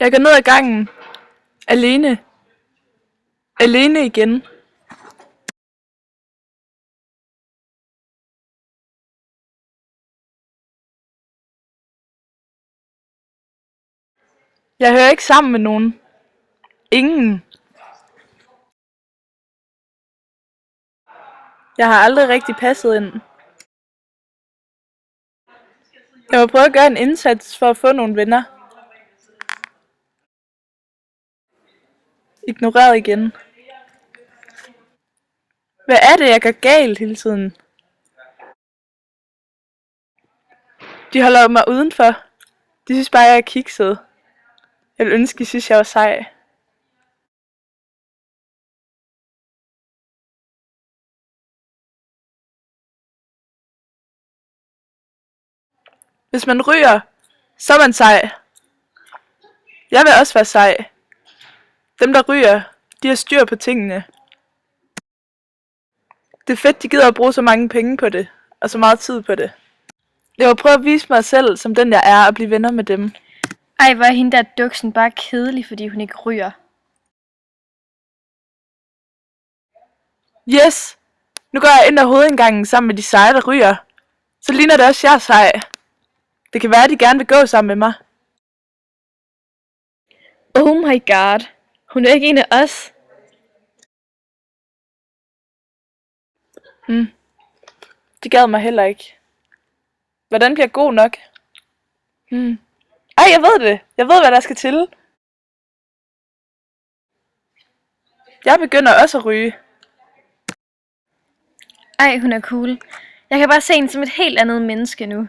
Jeg går ned ad gangen. Alene. Alene igen. Jeg hører ikke sammen med nogen. Ingen. Jeg har aldrig rigtig passet ind. Jeg må prøve at gøre en indsats for at få nogle venner. Ignoreret igen. Hvad er det, jeg gør galt hele tiden? De holder mig udenfor. De synes bare, jeg er kikset. Jeg ville ønske, de synes, jeg var sej. Hvis man ryger, så er man sej. Jeg vil også være sej. Dem, der ryger, de har styr på tingene. Det er fedt, de gider at bruge så mange penge på det, og så meget tid på det. Jeg vil prøve at vise mig selv, som den jeg er, og blive venner med dem. Ej, hvor er hende der duksen bare kedelig, fordi hun ikke ryger. Yes! Nu går jeg ind ad hovedindgangen sammen med de seje, der ryger. Så ligner det også, jeg er sej. Det kan være, at de gerne vil gå sammen med mig. Oh my god. Hun er ikke en af os. De gad mig heller ikke. Hvordan bliver jeg god nok? Ej, jeg ved det. Jeg ved, hvad der skal til. Jeg begynder også at ryge. Ej, hun er cool. Jeg kan bare se hende som et helt andet menneske nu.